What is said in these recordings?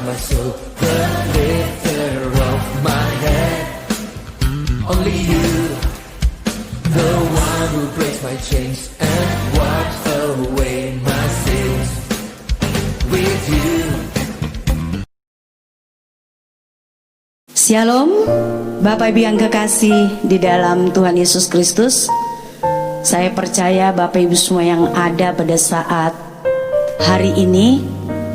my soul, the lifter of my head. Only you, the one who breaks my chains and wipes away my sins. With you. Shalom, Bapak Ibu yang kekasih di dalam Tuhan Yesus Kristus. Saya percaya Bapak Ibu semua yang ada pada saat hari ini,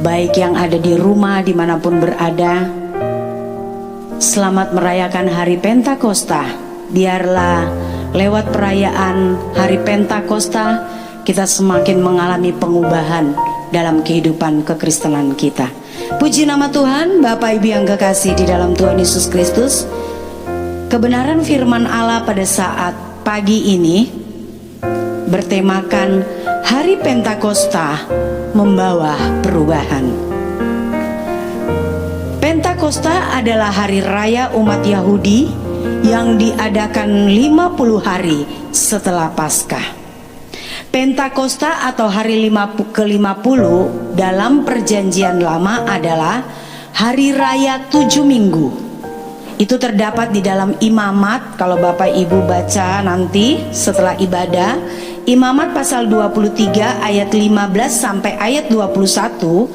baik yang ada di rumah dimanapun berada, selamat merayakan hari Pentakosta. Biarlah lewat perayaan hari Pentakosta kita semakin mengalami pengubahan dalam kehidupan kekristenan kita. Puji nama Tuhan. Bapak Ibu yang kekasih di dalam Tuhan Yesus Kristus, kebenaran firman Allah pada saat pagi ini bertemakan hari Pentakosta membawa perubahan. Pentakosta adalah hari raya umat Yahudi yang diadakan 50 hari setelah Paskah. Pentakosta atau hari ke-50 dalam perjanjian lama adalah hari raya 7 minggu. Itu terdapat di dalam Imamat. Kalau Bapak Ibu baca nanti setelah ibadah, Imamat pasal 23 ayat 15 sampai ayat 21.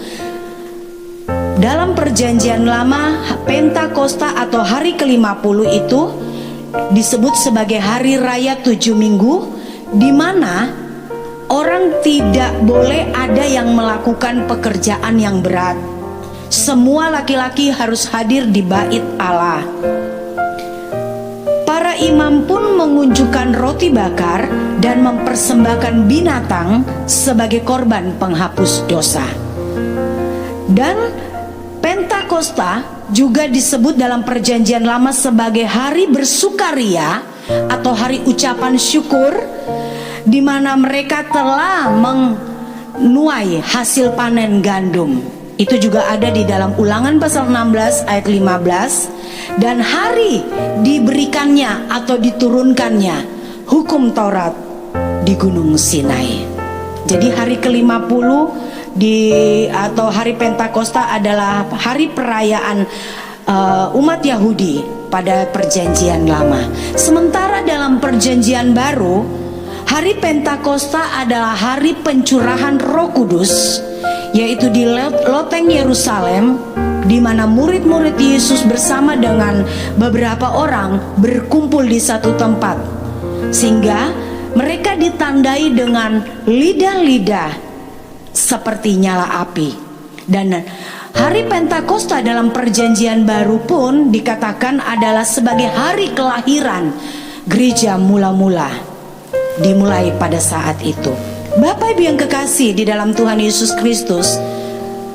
Dalam perjanjian lama, Pentakosta atau hari ke-50 itu disebut sebagai hari raya 7 minggu, di mana orang tidak boleh ada yang melakukan pekerjaan yang berat. Semua laki-laki harus hadir di bait Allah. Para imam pun mengunjukkan roti bakar dan mempersembahkan binatang sebagai korban penghapus dosa. Dan Pentakosta juga disebut dalam perjanjian lama sebagai hari bersukaria atau hari ucapan syukur, di mana mereka telah menuai hasil panen gandum. Itu juga ada di dalam Ulangan pasal 16 ayat 15. Dan hari diberikannya atau diturunkannya hukum Taurat di Gunung Sinai. Jadi hari ke-50 atau hari Pentakosta adalah hari perayaan umat Yahudi pada perjanjian lama. Sementara dalam perjanjian baru, hari Pentakosta adalah hari pencurahan Roh Kudus, yaitu di loteng Yerusalem, di mana murid-murid Yesus bersama dengan beberapa orang berkumpul di satu tempat, sehingga mereka ditandai dengan lidah-lidah seperti nyala api. Dan hari Pentakosta dalam perjanjian baru pun dikatakan adalah sebagai hari kelahiran gereja mula-mula, dimulai pada saat itu. Bapak Ibu yang kekasih di dalam Tuhan Yesus Kristus,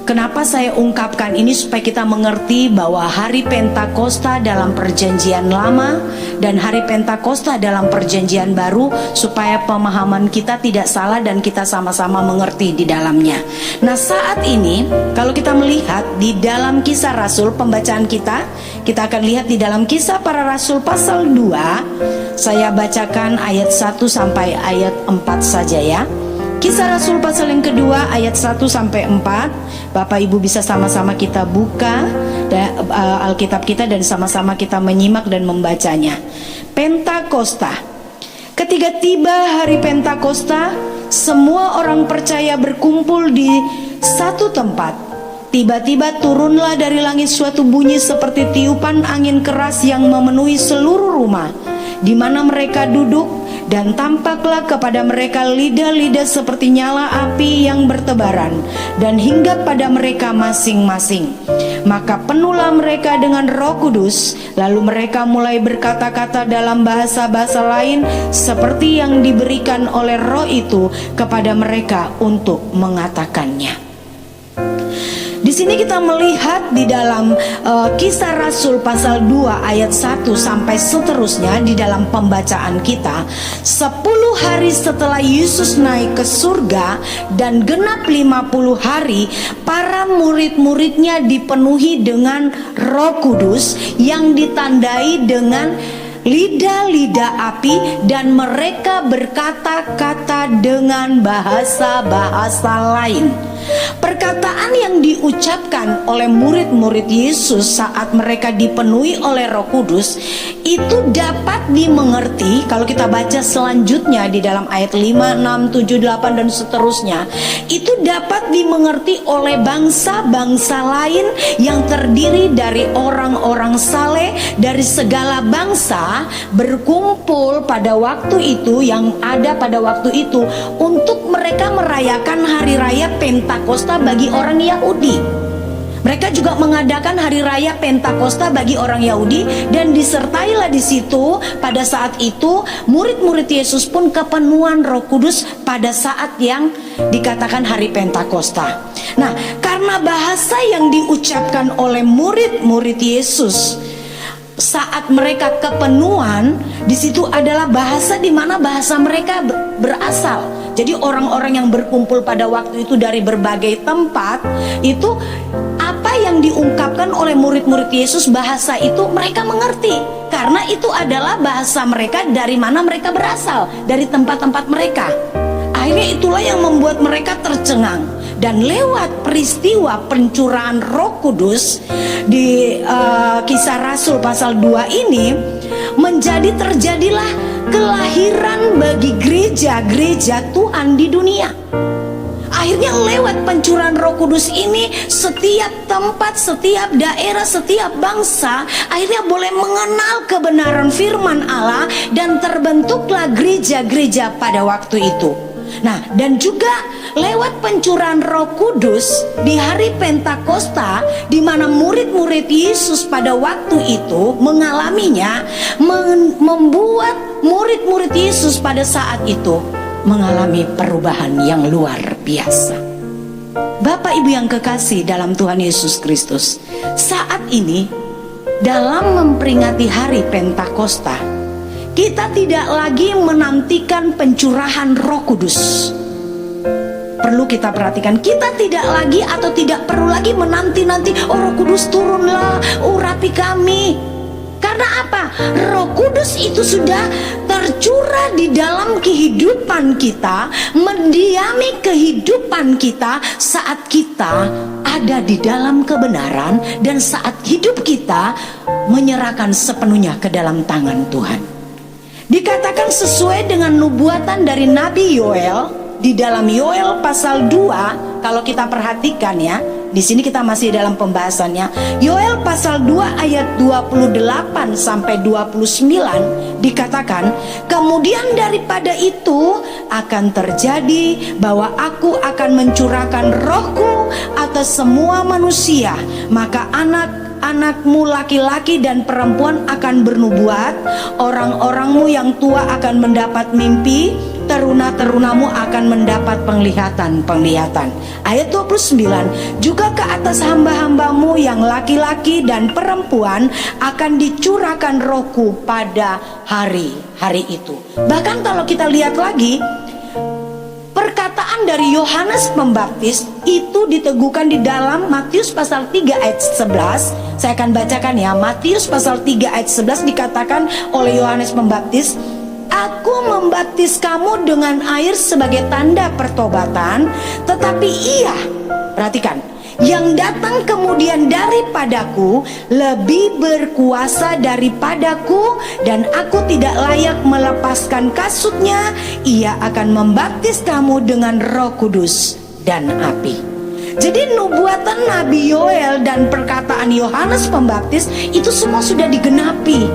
kenapa saya ungkapkan ini? Supaya kita mengerti bahwa hari Pentakosta dalam perjanjian lama dan hari Pentakosta dalam perjanjian baru, supaya pemahaman kita tidak salah dan kita sama-sama mengerti di dalamnya. Nah, saat ini kalau kita melihat di dalam Kisah Rasul, pembacaan kita akan lihat di dalam Kisah Para Rasul pasal 2. Saya bacakan ayat 1 sampai ayat 4 saja ya. Kisah Rasul pasal yang kedua ayat 1 sampai 4. Bapak Ibu bisa sama-sama kita buka Alkitab kita dan sama-sama kita menyimak dan membacanya. Pentakosta. Ketika tiba hari Pentakosta, semua orang percaya berkumpul di satu tempat. Tiba-tiba turunlah dari langit suatu bunyi seperti tiupan angin keras yang memenuhi seluruh rumah di mana mereka duduk. Dan tampaklah kepada mereka lidah-lidah seperti nyala api yang bertebaran dan hinggap pada mereka masing-masing. Maka penuhlah mereka dengan Roh Kudus, lalu mereka mulai berkata-kata dalam bahasa-bahasa lain seperti yang diberikan oleh Roh itu kepada mereka untuk mengatakannya. Di sini kita melihat di dalam Kisah Rasul pasal 2 ayat 1 sampai seterusnya di dalam pembacaan kita, 10 hari setelah Yesus naik ke surga dan genap 50 hari, para murid-muridnya dipenuhi dengan Roh Kudus yang ditandai dengan lidah-lidah api, dan mereka berkata-kata dengan bahasa-bahasa lain. Perkataan yang diucapkan oleh murid-murid Yesus saat mereka dipenuhi oleh Roh Kudus itu dapat dimengerti kalau kita baca selanjutnya di dalam ayat 5, 6, 7, 8 dan seterusnya. Itu dapat dimengerti oleh bangsa-bangsa lain yang terdiri dari orang-orang saleh dari segala bangsa berkumpul pada waktu itu, yang ada pada waktu itu, untuk mereka merayakan hari raya Pentakosta bagi orang Yahudi. Mereka juga mengadakan hari raya Pentakosta bagi orang Yahudi, dan disertailah di situ pada saat itu murid-murid Yesus pun kepenuhan Roh Kudus pada saat yang dikatakan hari Pentakosta. Nah, karena bahasa yang diucapkan oleh murid-murid Yesus saat mereka kepenuhan di situ adalah bahasa di mana bahasa mereka berasal. Jadi orang-orang yang berkumpul pada waktu itu dari berbagai tempat, itu apa yang diungkapkan oleh murid-murid Yesus, bahasa itu mereka mengerti, karena itu adalah bahasa mereka dari mana mereka berasal, dari tempat-tempat mereka. Akhirnya itulah yang membuat mereka tercengang. Dan lewat peristiwa pencurahan Roh Kudus di Kisah Rasul pasal 2 ini, terjadilah kelahiran bagi gereja-gereja Tuhan di dunia. Akhirnya lewat pencurahan Roh Kudus ini, setiap tempat, setiap daerah, setiap bangsa akhirnya boleh mengenal kebenaran firman Allah, dan terbentuklah gereja-gereja pada waktu itu. Nah, dan juga lewat pencurahan Roh Kudus di hari Pentakosta, di mana murid-murid Yesus pada waktu itu mengalaminya, membuat murid-murid Yesus pada saat itu mengalami perubahan yang luar biasa. Bapak Ibu yang kekasih dalam Tuhan Yesus Kristus, saat ini dalam memperingati hari Pentakosta, kita tidak lagi menantikan pencurahan Roh Kudus. Perlu kita perhatikan, kita tidak lagi atau tidak perlu lagi menanti-nanti, oh Roh Kudus turunlah, urapi kami. Karena apa? Roh Kudus itu sudah tercurah di dalam kehidupan kita, mendiami kehidupan kita saat kita ada di dalam kebenaran, dan saat hidup kita menyerahkan sepenuhnya ke dalam tangan Tuhan. Dikatakan sesuai dengan nubuatan dari Nabi Yoel di dalam Yoel pasal 2, kalau kita perhatikan ya, di sini kita masih dalam pembahasannya. Yoel pasal 2 ayat 28 sampai 29 dikatakan, kemudian daripada itu akan terjadi bahwa aku akan mencurahkan rohku atas semua manusia, maka anakmu laki-laki dan perempuan akan bernubuat, orang-orangmu yang tua akan mendapat mimpi, teruna-terunamu akan mendapat penglihatan-penglihatan. Ayat 29, juga ke atas hamba-hambamu yang laki-laki dan perempuan akan dicurahkan rohku pada hari-hari itu. Bahkan kalau kita lihat lagi, perkataan dari Yohanes Pembaptis itu diteguhkan di dalam Matius pasal 3 ayat 11. Saya akan bacakan ya. Matius pasal 3 ayat 11 dikatakan oleh Yohanes Pembaptis, aku membaptis kamu dengan air sebagai tanda pertobatan, tetapi ia, perhatikan, yang datang kemudian daripadaku lebih berkuasa daripadaku, dan aku tidak layak melepaskan kasutnya. Ia akan membaptis kamu dengan Roh Kudus dan api. Jadi nubuatan Nabi Yoel dan perkataan Yohanes Pembaptis itu semua sudah digenapi.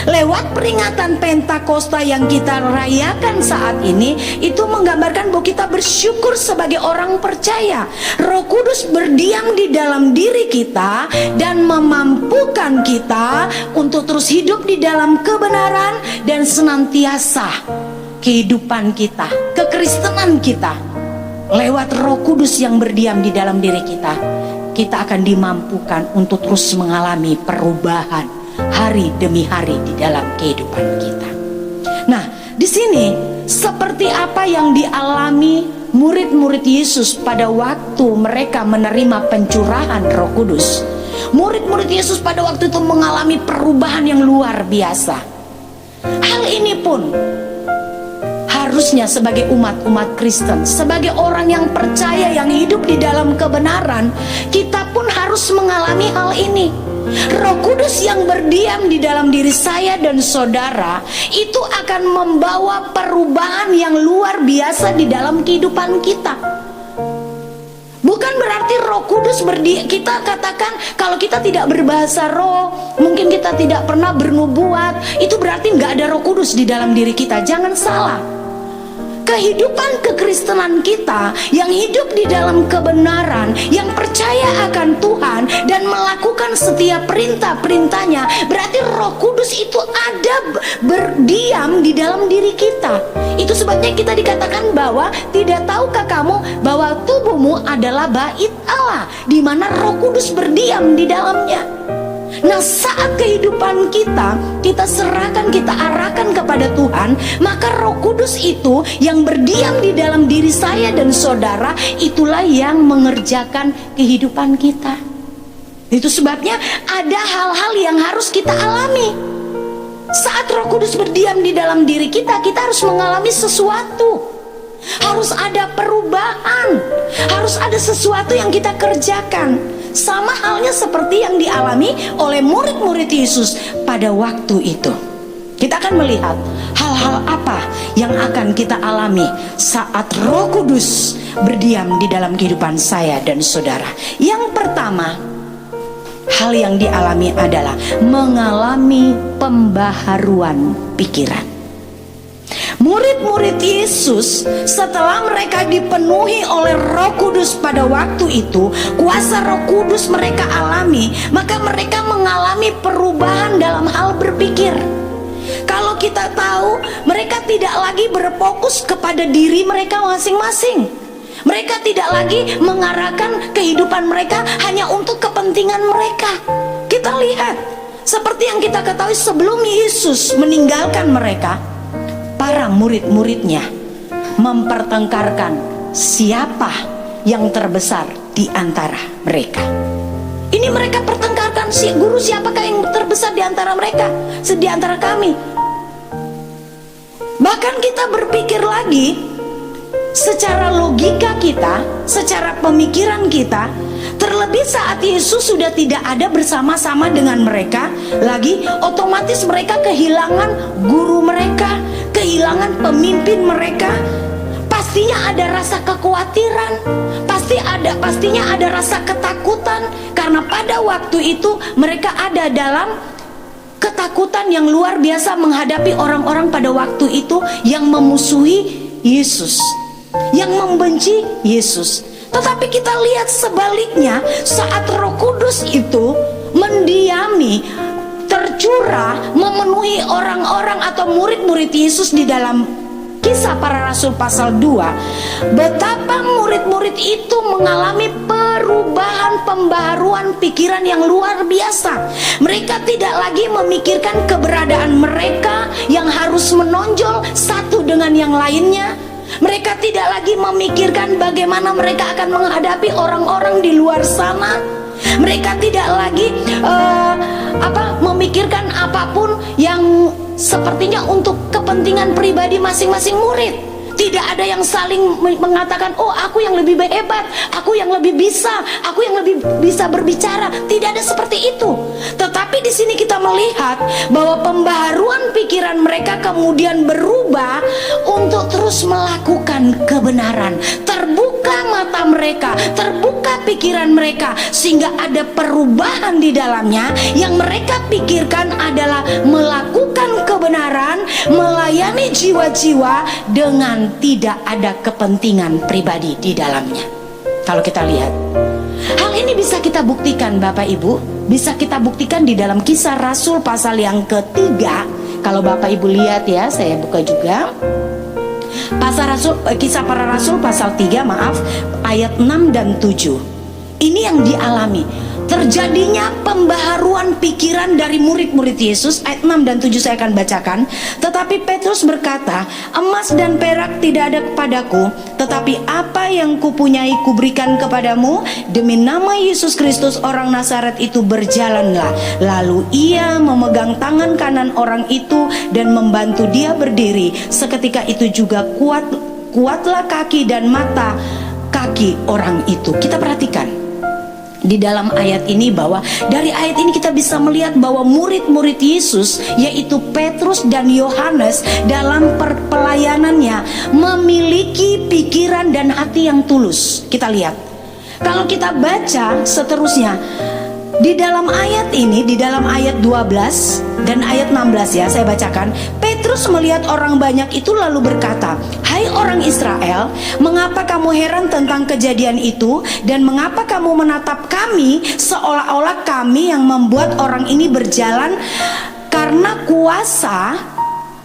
Lewat peringatan Pentakosta yang kita rayakan saat ini, itu menggambarkan bahwa kita bersyukur sebagai orang percaya. Roh Kudus berdiam di dalam diri kita dan memampukan kita untuk terus hidup di dalam kebenaran, dan senantiasa kehidupan kita, kekristenan kita, lewat Roh Kudus yang berdiam di dalam diri kita, kita akan dimampukan untuk terus mengalami perubahan hari demi hari di dalam kehidupan kita. Nah, di sini seperti apa yang dialami murid-murid Yesus pada waktu mereka menerima pencurahan Roh Kudus. Murid-murid Yesus pada waktu itu mengalami perubahan yang luar biasa. Hal ini pun seharusnya sebagai umat Kristen, sebagai orang yang percaya, yang hidup di dalam kebenaran, kita pun harus mengalami hal ini. Roh Kudus yang berdiam di dalam diri saya dan saudara itu akan membawa perubahan yang luar biasa di dalam kehidupan kita. Bukan berarti Roh Kudus berdiam. Kita katakan kalau kita tidak berbahasa roh, mungkin kita tidak pernah bernubuat, itu berarti nggak ada Roh Kudus di dalam diri kita. Jangan salah. Kehidupan kekristenan kita yang hidup di dalam kebenaran, yang percaya akan Tuhan dan melakukan setiap perintah-perintahnya, berarti Roh Kudus itu ada berdiam di dalam diri kita. Itu sebabnya kita dikatakan bahwa tidak tahukah kamu bahwa tubuhmu adalah bait Allah, di mana Roh Kudus berdiam di dalamnya. Nah, saat kehidupan kita serahkan, kita arahkan kepada Tuhan, maka Roh Kudus itu yang berdiam di dalam diri saya dan saudara, itulah yang mengerjakan kehidupan kita. Itu sebabnya ada hal-hal yang harus kita alami. Saat Roh Kudus berdiam di dalam diri kita, kita harus mengalami sesuatu. Harus ada perubahan, harus ada sesuatu yang kita kerjakan. Sama halnya seperti yang dialami oleh murid-murid Yesus pada waktu itu. Kita akan melihat hal-hal apa yang akan kita alami saat Roh Kudus berdiam di dalam kehidupan saya dan saudara. Yang pertama, hal yang dialami adalah mengalami pembaharuan pikiran. Murid-murid Yesus setelah mereka dipenuhi oleh Roh Kudus pada waktu itu, kuasa Roh Kudus mereka alami, maka mereka mengalami perubahan dalam hal berpikir. Kalau kita tahu, mereka tidak lagi berfokus kepada diri mereka masing-masing. Mereka tidak lagi mengarahkan kehidupan mereka hanya untuk kepentingan mereka. Kita lihat, seperti yang kita ketahui sebelum Yesus meninggalkan mereka, para murid-muridnya mempertengkarkan siapa yang terbesar di antara mereka. Ini mereka pertengkarkan, si guru siapakah yang terbesar di antara mereka, di antara kami. Bahkan kita berpikir lagi, secara logika kita, secara pemikiran kita, terlebih saat Yesus sudah tidak ada bersama-sama dengan mereka lagi, otomatis mereka kehilangan guru mereka, kehilangan pemimpin mereka. Pastinya ada rasa kekhawatiran, pastinya ada rasa ketakutan, karena pada waktu itu mereka ada dalam ketakutan yang luar biasa menghadapi orang-orang pada waktu itu yang memusuhi Yesus, yang membenci Yesus. Tetapi kita lihat sebaliknya, saat Roh Kudus itu mendiami, tercurah, memenuhi orang-orang atau murid-murid Yesus di dalam Kisah Para Rasul pasal 2, betapa murid-murid itu mengalami perubahan, pembaharuan pikiran yang luar biasa. Mereka tidak lagi memikirkan keberadaan mereka yang harus menonjol satu dengan yang lainnya. Mereka tidak lagi memikirkan bagaimana mereka akan menghadapi orang-orang di luar sana. Mereka tidak lagi memikirkan apapun yang sepertinya untuk kepentingan pribadi masing-masing murid. Tidak ada yang saling mengatakan, oh aku yang lebih hebat, aku yang lebih bisa, aku yang lebih bisa berbicara. Tidak ada seperti itu. Tetapi di sini kita melihat bahwa pembaharuan pikiran mereka kemudian berubah untuk terus melakukan kebenaran. Terbuka mata mereka, terbuka pikiran mereka, sehingga ada perubahan di dalamnya. Yang mereka pikirkan adalah melakukan kebenaran, melayani jiwa-jiwa dengan tidak ada kepentingan pribadi di dalamnya. Kalau kita lihat, hal ini bisa kita buktikan Bapak Ibu, bisa kita buktikan di dalam Kisah Rasul pasal yang ketiga. Kalau Bapak Ibu lihat ya, saya buka juga Kisah Para Rasul pasal 3, ayat 6 dan 7. Ini yang dialami. terjadinya pembaharuan pikiran dari murid-murid Yesus. Ayat 6 dan 7 saya akan bacakan. Tetapi Petrus berkata, emas dan perak tidak ada kepadaku, tetapi apa yang kupunyai kuberikan kepadamu. Demi nama Yesus Kristus orang Nazaret itu, berjalanlah. Lalu ia memegang tangan kanan orang itu dan membantu dia berdiri. Seketika itu juga kuatlah kaki dan mata kaki orang itu. Kita perhatikan di dalam ayat ini, bahwa dari ayat ini kita bisa melihat bahwa murid-murid Yesus, yaitu Petrus dan Yohanes, dalam pelayanannya memiliki pikiran dan hati yang tulus. Kita lihat, kalau kita baca seterusnya di dalam ayat ini, di dalam ayat 12 dan ayat 16 ya, saya bacakan. Petrus melihat orang banyak itu lalu berkata, hai orang Israel, mengapa kamu heran tentang kejadian itu, dan mengapa kamu menatap kami seolah-olah kami yang membuat orang ini berjalan karena kuasa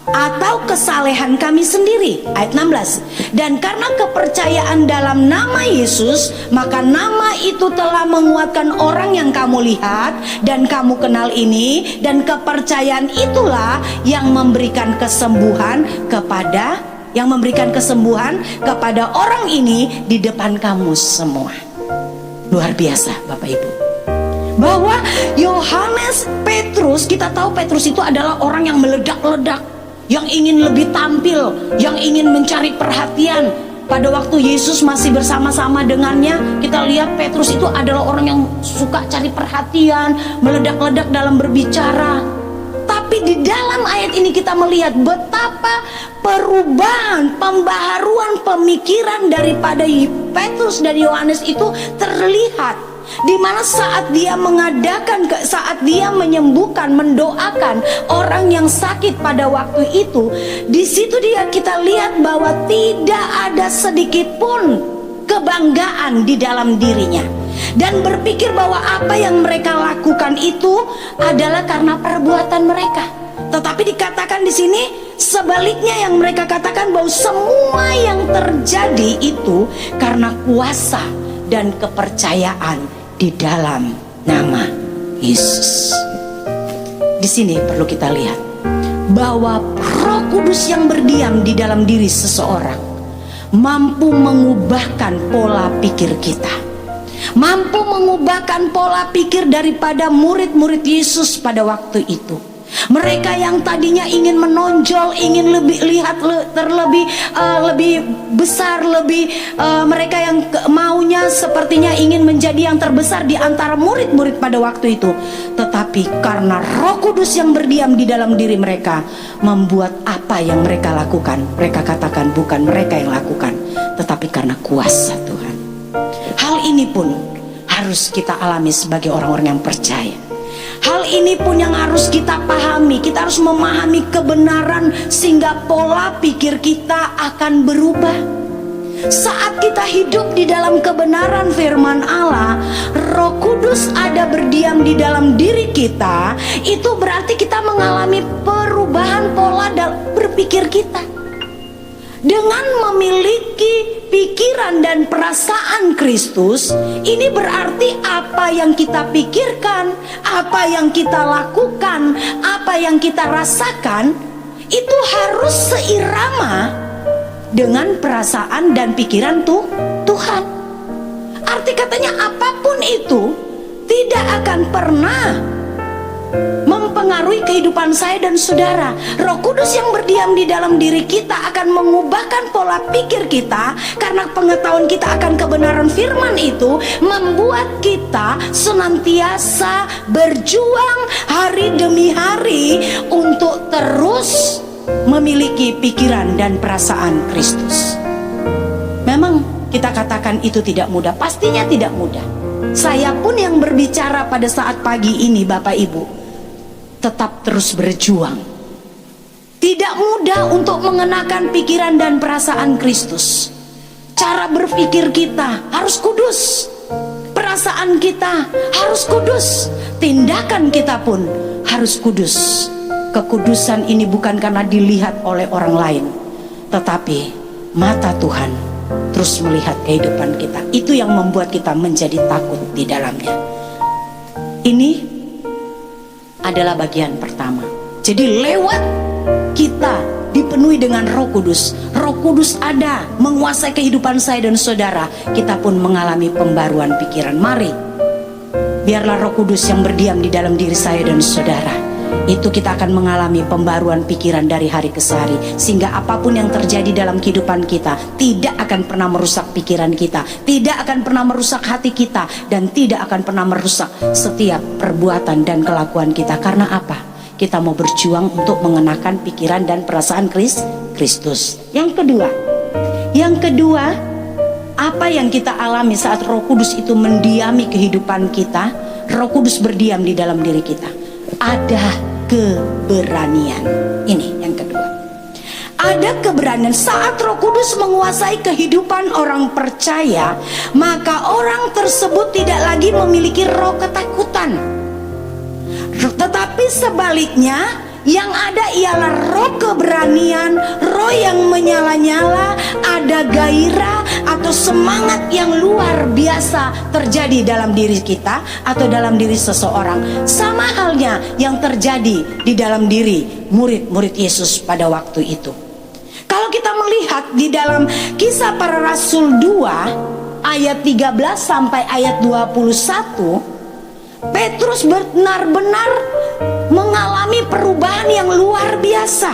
atau kesalehan kami sendiri. Ayat 16, dan karena kepercayaan dalam nama Yesus, maka nama itu telah menguatkan orang yang kamu lihat dan kamu kenal ini, dan kepercayaan itulah yang memberikan kesembuhan kepada orang ini di depan kamu semua. Luar biasa Bapak Ibu, bahwa Yohanes, Petrus, kita tahu Petrus itu adalah orang yang meledak-ledak, yang ingin lebih tampil, yang ingin mencari perhatian. Pada waktu Yesus masih bersama-sama dengannya, kita lihat Petrus itu adalah orang yang suka cari perhatian, meledak-ledak dalam berbicara. Tapi di dalam ayat ini kita melihat betapa perubahan, pembaharuan pemikiran daripada Petrus dan Yohanes itu terlihat. Di mana saat dia saat dia menyembuhkan, mendoakan orang yang sakit pada waktu itu, di situ kita lihat bahwa tidak ada sedikit pun kebanggaan di dalam dirinya, dan berpikir bahwa apa yang mereka lakukan itu adalah karena perbuatan mereka. Tetapi dikatakan di sini sebaliknya, yang mereka katakan bahwa semua yang terjadi itu karena kuasa dan kepercayaan di dalam nama Yesus. Di sini perlu kita lihat bahwa Roh Kudus yang berdiam di dalam diri seseorang mampu mengubahkan pola pikir kita, mampu mengubahkan pola pikir daripada murid-murid Yesus pada waktu itu. Mereka yang tadinya ingin menonjol, ingin lebih lebih besar, mereka yang maunya sepertinya ingin menjadi yang terbesar di antara murid-murid pada waktu itu. Tetapi karena Roh Kudus yang berdiam di dalam diri mereka, membuat apa yang mereka lakukan, mereka katakan bukan mereka yang lakukan, tetapi karena kuasa Tuhan. Hal ini pun harus kita alami sebagai orang-orang yang percaya. Hal ini pun yang harus kita pahami. Kita harus memahami kebenaran sehingga pola pikir kita akan berubah. Saat kita hidup di dalam kebenaran firman Allah, Roh Kudus ada berdiam di dalam diri kita. Itu berarti kita mengalami perubahan pola berpikir kita. Dengan memiliki pikiran dan perasaan Kristus, ini berarti apa yang kita pikirkan, apa yang kita lakukan, apa yang kita rasakan, itu harus seirama dengan perasaan dan pikiran Tuhan. Arti katanya apapun itu tidak akan pernah mempengaruhi kehidupan saya dan saudara. Roh Kudus yang berdiam di dalam diri kita akan mengubahkan pola pikir kita, karena pengetahuan kita akan kebenaran firman itu membuat kita senantiasa berjuang hari demi hari untuk terus memiliki pikiran dan perasaan Kristus. Memang kita katakan itu tidak mudah, pastinya tidak mudah. Saya pun yang berbicara pada saat pagi ini, Bapak Ibu, tetap terus berjuang. Tidak mudah untuk mengenakan pikiran dan perasaan Kristus. Cara berpikir kita harus kudus, perasaan kita harus kudus, tindakan kita pun harus kudus. Kekudusan ini bukan karena dilihat oleh orang lain, tetapi mata Tuhan terus melihat kehidupan kita. Itu yang membuat kita menjadi takut di dalamnya. Ini adalah bagian pertama. Jadi lewat kita dipenuhi dengan Roh Kudus, Roh Kudus ada menguasai kehidupan saya dan saudara, kita pun mengalami pembaruan pikiran. Mari, biarlah Roh Kudus yang berdiam di dalam diri saya dan saudara. Itu kita akan mengalami pembaruan pikiran dari hari ke hari, sehingga apapun yang terjadi dalam kehidupan kita tidak akan pernah merusak pikiran kita, tidak akan pernah merusak hati kita, dan tidak akan pernah merusak setiap perbuatan dan kelakuan kita. Karena apa? Kita mau berjuang untuk mengenakan pikiran dan perasaan Kristus. Yang kedua, apa yang kita alami saat Roh Kudus itu mendiami kehidupan kita? Roh Kudus berdiam di dalam diri kita. Ada keberanian. Ini yang kedua. Ada keberanian saat Roh Kudus menguasai kehidupan orang percaya, maka orang tersebut tidak lagi memiliki roh ketakutan. Tetapi sebaliknya, yang ada ialah roh keberanian, roh yang menyala-nyala, ada gairah atau semangat yang luar biasa terjadi dalam diri kita atau dalam diri seseorang. Sama halnya yang terjadi di dalam diri murid-murid Yesus pada waktu itu. Kalau kita melihat di dalam Kisah Para Rasul 2 ayat 13 sampai ayat 21, Petrus benar-benar mengalami perubahan yang luar biasa.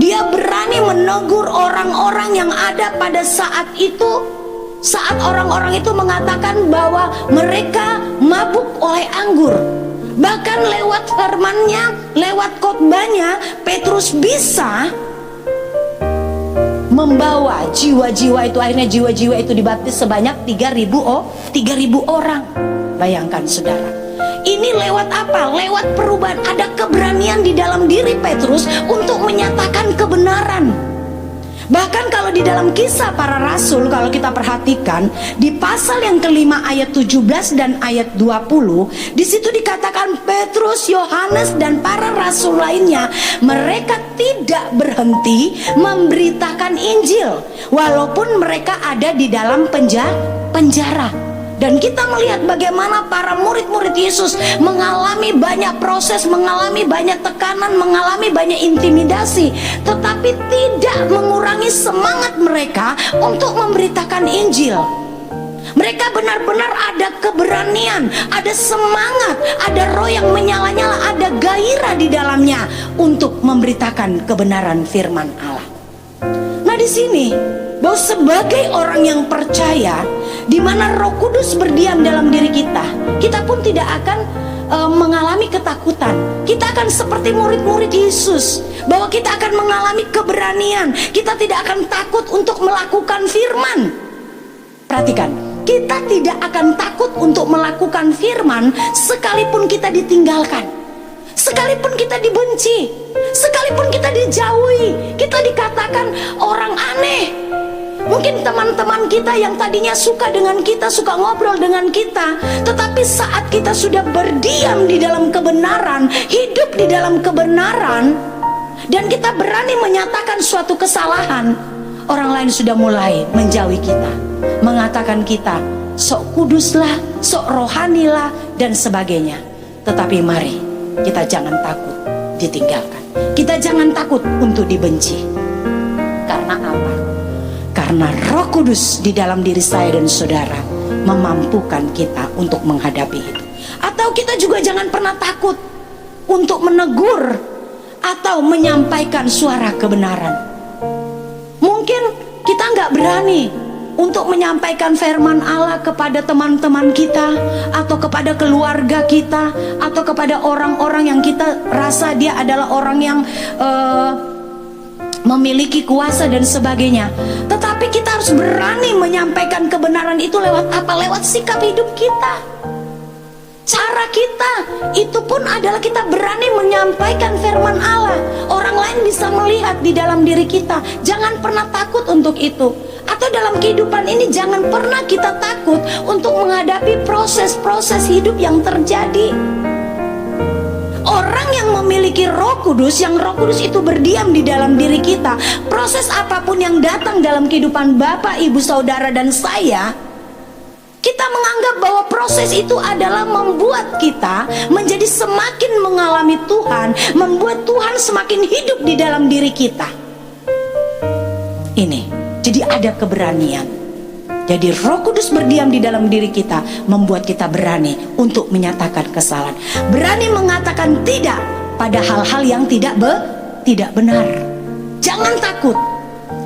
Dia berani menegur orang-orang yang ada pada saat itu, saat orang-orang itu mengatakan bahwa mereka mabuk oleh anggur. Bahkan lewat firman-Nya, lewat khotbahnya, Petrus bisa membawa jiwa-jiwa itu. Akhirnya jiwa-jiwa itu dibaptis sebanyak 3.000 orang. Bayangkan saudara, ini lewat apa? Lewat perubahan. Ada keberanian di dalam diri Petrus untuk menyatakan kebenaran. Bahkan kalau di dalam Kisah Para Rasul, kalau kita perhatikan di pasal yang kelima ayat 17 dan ayat 20, di situ dikatakan Petrus, Yohanes dan para rasul lainnya, mereka tidak berhenti memberitakan Injil walaupun mereka ada di dalam penjara. Dan kita melihat bagaimana para murid-murid Yesus mengalami banyak proses, mengalami banyak tekanan, mengalami banyak intimidasi, tetapi tidak mengurangi semangat mereka untuk memberitakan Injil. Mereka benar-benar ada keberanian, ada semangat, ada roh yang menyala-nyala, ada gairah di dalamnya untuk memberitakan kebenaran firman Allah. Nah, di sini bahwa sebagai orang yang percaya, di mana Roh Kudus berdiam dalam diri kita, kita pun tidak akan mengalami ketakutan. Kita akan seperti murid-murid Yesus, bahwa kita akan mengalami keberanian. Kita tidak akan takut untuk melakukan firman. Perhatikan, kita tidak akan takut untuk melakukan firman sekalipun kita ditinggalkan, sekalipun kita dibenci, sekalipun kita dijauhi, kita dikatakan orang aneh. Mungkin teman-teman kita yang tadinya suka dengan kita, suka ngobrol dengan kita, tetapi saat kita sudah berdiam di dalam kebenaran, hidup di dalam kebenaran, dan kita berani menyatakan suatu kesalahan, orang lain sudah mulai menjauhi kita, mengatakan kita sok kuduslah, sok rohanilah, dan sebagainya. Tetapi mari, kita jangan takut ditinggalkan. Kita jangan takut untuk dibenci. Karena apa? Karena Roh Kudus di dalam diri saya dan saudara memampukan kita untuk menghadapi itu. Atau kita juga jangan pernah takut untuk menegur atau menyampaikan suara kebenaran. Mungkin kita nggak berani untuk menyampaikan firman Allah kepada teman-teman kita, atau kepada keluarga kita, atau kepada orang-orang yang kita rasa dia adalah orang yang memiliki kuasa dan sebagainya. Tetapi kita harus berani menyampaikan kebenaran itu lewat apa? Lewat sikap hidup kita, cara kita. Itu pun adalah kita berani menyampaikan firman Allah. Orang lain bisa melihat di dalam diri kita. Jangan pernah takut untuk itu. Atau dalam kehidupan ini jangan pernah kita takut untuk menghadapi proses-proses hidup yang terjadi. Orang yang memiliki Roh Kudus, yang Roh Kudus itu berdiam di dalam diri kita, proses apapun yang datang dalam kehidupan Bapak, Ibu, Saudara, dan saya, kita menganggap bahwa proses itu adalah membuat kita menjadi semakin mengalami Tuhan, membuat Tuhan semakin hidup di dalam diri kita. Ini, jadi ada keberanian. Jadi Roh Kudus berdiam di dalam diri kita, membuat kita berani untuk menyatakan kesalahan, berani mengatakan tidak pada hal-hal yang tidak benar. Jangan takut,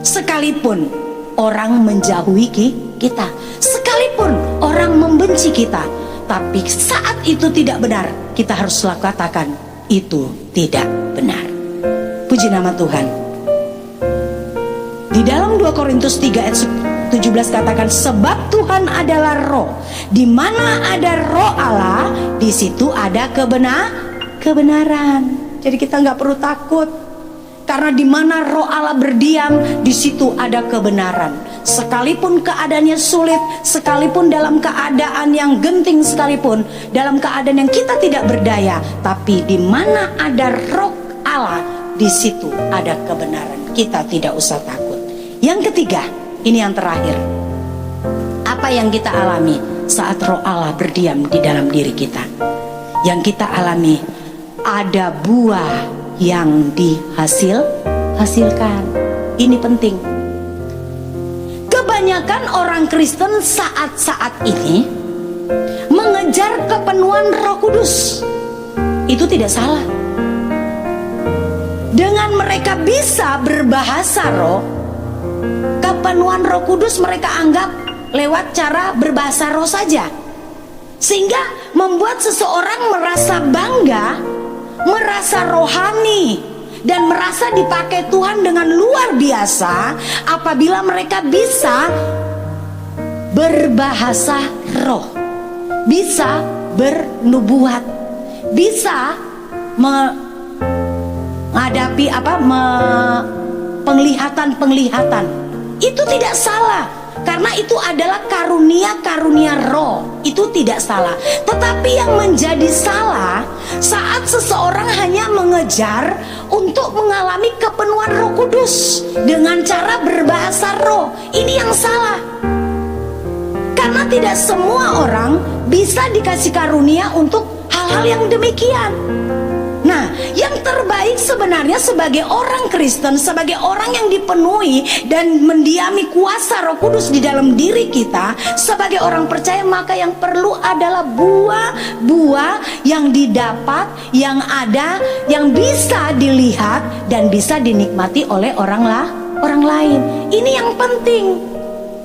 sekalipun orang menjauhi kita, sekalipun orang membenci kita, tapi saat itu tidak benar, kita harus katakan itu tidak benar. Puji nama Tuhan. Di dalam 2 Korintus 3 ayat 17 katakan, sebab Tuhan adalah roh, di mana ada roh Allah, di situ ada kebenaran. Jadi kita nggak perlu takut, karena di mana roh Allah berdiam, di situ ada kebenaran. Sekalipun keadaannya sulit, sekalipun dalam keadaan yang genting sekalipun, dalam keadaan yang kita tidak berdaya, tapi di mana ada roh Allah, di situ ada kebenaran. Kita tidak usah takut. Yang ketiga, ini yang terakhir. Apa yang kita alami saat roh Allah berdiam di dalam diri kita? Yang kita alami, ada buah yang dihasilkan. Ini penting. Kebanyakan orang Kristen saat-saat ini mengejar kepenuhan Roh Kudus. Itu tidak salah. Dengan mereka bisa berbahasa roh, kepenuhan Roh Kudus mereka anggap lewat cara berbahasa roh saja, sehingga membuat seseorang merasa bangga, merasa rohani, dan merasa dipakai Tuhan dengan luar biasa apabila mereka bisa berbahasa roh, bisa bernubuat, bisa menghadapi penglihatan. Itu tidak salah, karena itu adalah karunia-karunia roh. Itu tidak salah. Tetapi yang menjadi salah saat seseorang hanya mengejar untuk mengalami kepenuhan Roh Kudus dengan cara berbahasa roh. Ini yang salah. Karena tidak semua orang bisa dikasih karunia untuk hal-hal yang demikian. Nah, yang terbaik sebenarnya sebagai orang Kristen, sebagai orang yang dipenuhi dan mendiami kuasa Roh Kudus di dalam diri kita, sebagai orang percaya, maka yang perlu adalah buah-buah yang didapat, yang ada, yang bisa dilihat dan bisa dinikmati oleh orang lain. Ini yang penting.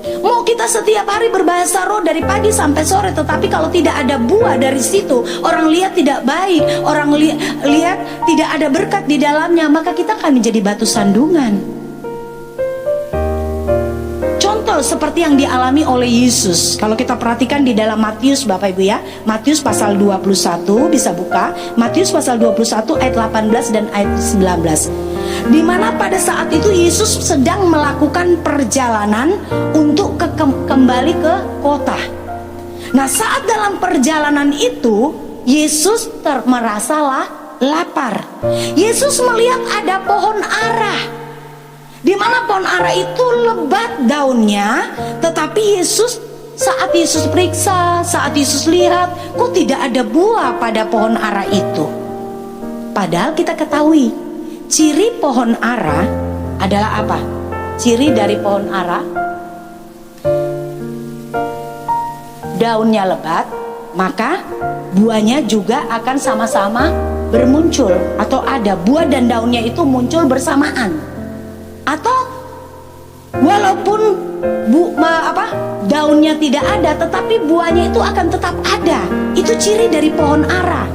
Mau kita setiap hari berbahasa roh dari pagi sampai sore, tetapi kalau tidak ada buah dari situ, orang lihat tidak baik, orang lihat tidak ada berkat di dalamnya, maka kita akan menjadi batu sandungan. Contoh seperti yang dialami oleh Yesus, kalau kita perhatikan di dalam Matius, Bapak Ibu ya, Matius pasal 21, bisa buka Matius pasal 21 ayat 18 dan ayat 19. Di mana pada saat itu Yesus sedang melakukan perjalanan untuk kembali ke kota. Nah, saat dalam perjalanan itu Yesus merasa lapar. Yesus melihat ada pohon ara, di mana pohon ara itu lebat daunnya, tetapi saat Yesus periksa, saat Yesus lihat, kok tidak ada buah pada pohon ara itu. Padahal kita ketahui ciri pohon ara adalah apa? Ciri dari pohon ara, daunnya lebat, maka buahnya juga akan sama-sama bermuncul, atau ada buah dan daunnya itu muncul bersamaan. Atau walaupun daunnya tidak ada, tetapi buahnya itu akan tetap ada. Itu ciri dari pohon ara.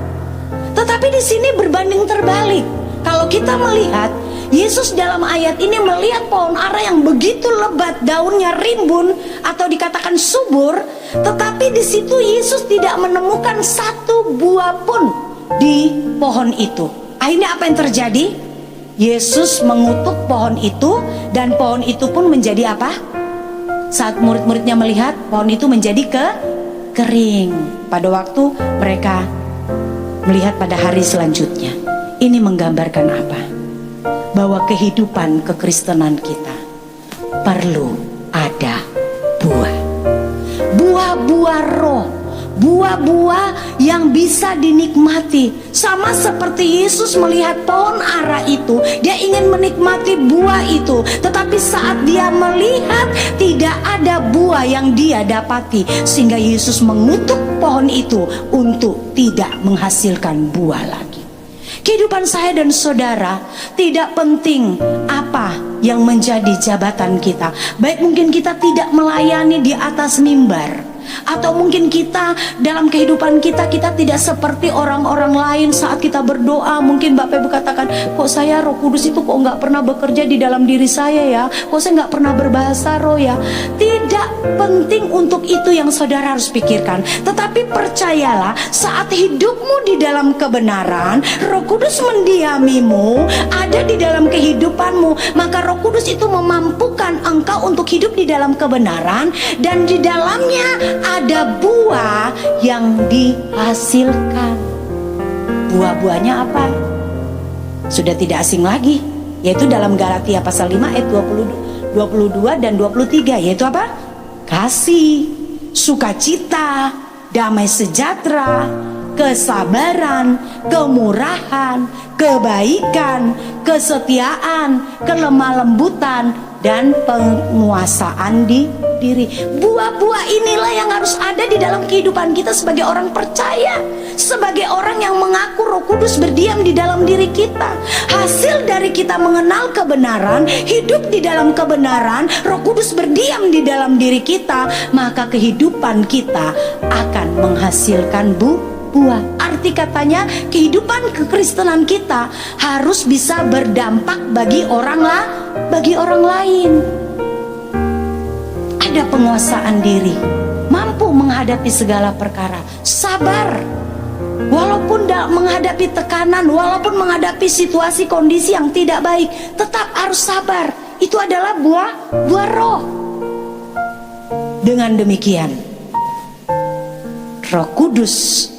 Tetapi di sini berbanding terbalik. Kalau kita melihat, Yesus dalam ayat ini melihat pohon ara yang begitu lebat, daunnya rimbun atau dikatakan subur, tetapi di situ Yesus tidak menemukan satu buah pun di pohon itu. Akhirnya apa yang terjadi? Yesus mengutuk pohon itu, dan pohon itu pun menjadi apa? Saat murid-muridnya melihat, pohon itu menjadi kering pada waktu mereka melihat pada hari selanjutnya. Ini menggambarkan apa? Bahwa kehidupan kekristenan kita perlu ada buah. Buah-buah buah-buah roh, buah-buah yang bisa dinikmati. Sama seperti Yesus melihat pohon ara itu, dia ingin menikmati buah itu, tetapi saat dia melihat tidak ada buah yang dia dapati, sehingga Yesus mengutuk pohon itu untuk tidak menghasilkan buah lagi. Kehidupan saya dan saudara, tidak penting apa yang menjadi jabatan kita. Baik mungkin kita tidak melayani di atas mimbar, atau mungkin kita dalam kehidupan kita tidak seperti orang-orang lain. Saat kita berdoa, mungkin Bapak Ibu katakan, kok saya Roh Kudus itu kok nggak pernah bekerja di dalam diri saya ya, kok saya nggak pernah berbahasa roh ya. Tidak penting untuk itu yang saudara harus pikirkan. Tetapi percayalah, saat hidupmu di dalam kebenaran, Roh Kudus mendiamimu, ada di dalam kehidupanmu, maka Roh Kudus itu memampukan engkau untuk hidup di dalam kebenaran, dan di dalamnya ada buah yang dihasilkan. Buah-buahnya apa? Sudah tidak asing lagi, yaitu dalam Galatia pasal 5 ayat 22 dan 23, yaitu apa? Kasih, sukacita, damai sejahtera, kesabaran, kemurahan, kebaikan, kesetiaan, kelemah lembutan, dan penguasaan diri. Buah-buah inilah yang harus ada di dalam kehidupan kita sebagai orang percaya, sebagai orang yang mengaku Roh Kudus berdiam di dalam diri kita. Hasil dari kita mengenal kebenaran, hidup di dalam kebenaran, Roh Kudus berdiam di dalam diri kita, maka kehidupan kita akan menghasilkan buah. Arti katanya, kehidupan kekristenan kita harus bisa berdampak bagi orang lain. Ada penguasaan diri, mampu menghadapi segala perkara, sabar walaupun menghadapi tekanan, walaupun menghadapi situasi kondisi yang tidak baik, tetap harus sabar. Itu adalah buah roh. Dengan demikian, Roh Kudus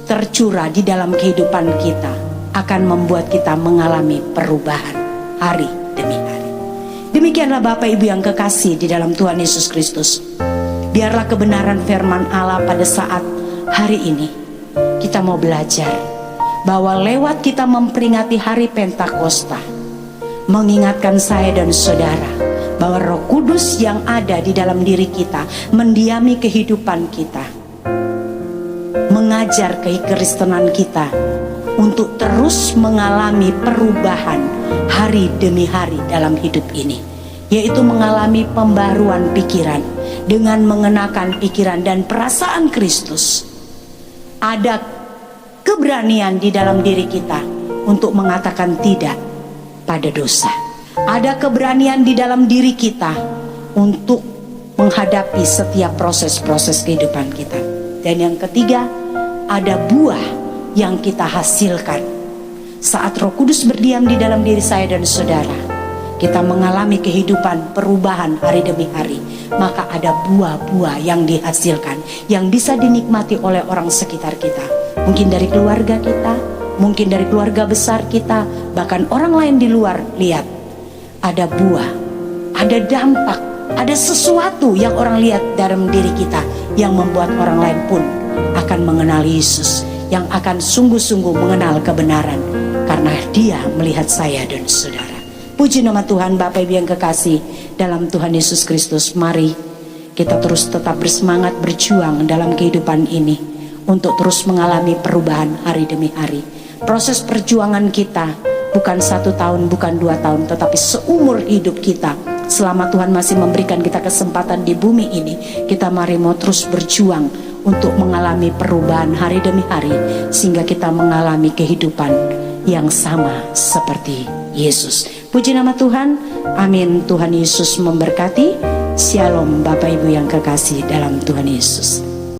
tercurah di dalam kehidupan kita akan membuat kita mengalami perubahan hari demi hari. Demikianlah Bapak Ibu yang kekasih di dalam Tuhan Yesus Kristus. Biarlah kebenaran firman Allah pada saat hari ini kita mau belajar bahwa lewat kita memperingati hari Pentakosta, mengingatkan saya dan saudara bahwa Roh Kudus yang ada di dalam diri kita mendiami kehidupan kita, mengajar kekristenan kita untuk terus mengalami perubahan hari demi hari dalam hidup ini, yaitu mengalami pembaruan pikiran dengan mengenakan pikiran dan perasaan Kristus. Ada keberanian di dalam diri kita untuk mengatakan tidak pada dosa. Ada keberanian di dalam diri kita untuk menghadapi setiap proses-proses kehidupan kita. Dan yang ketiga, ada buah yang kita hasilkan saat Roh Kudus berdiam di dalam diri saya dan saudara. Kita mengalami kehidupan perubahan hari demi hari, maka ada buah-buah yang dihasilkan, yang bisa dinikmati oleh orang sekitar kita. Mungkin dari keluarga kita, mungkin dari keluarga besar kita, bahkan orang lain di luar lihat. Ada buah, ada dampak, ada sesuatu yang orang lihat dalam diri kita, yang membuat orang lain pun akan mengenal Yesus, yang akan sungguh-sungguh mengenal kebenaran, karena dia melihat saya dan saudara. Puji nama Tuhan. Bapak Ibu yang kekasih dalam Tuhan Yesus Kristus, mari kita terus tetap bersemangat berjuang dalam kehidupan ini untuk terus mengalami perubahan hari demi hari. Proses perjuangan kita bukan 1 tahun, bukan 2 tahun, tetapi seumur hidup kita. Selama Tuhan masih memberikan kita kesempatan di bumi ini, kita mari mau terus berjuang untuk mengalami perubahan hari demi hari, sehingga kita mengalami kehidupan yang sama seperti Yesus. Puji nama Tuhan. Amin. Tuhan Yesus memberkati. Shalom Bapak Ibu yang kekasih dalam Tuhan Yesus.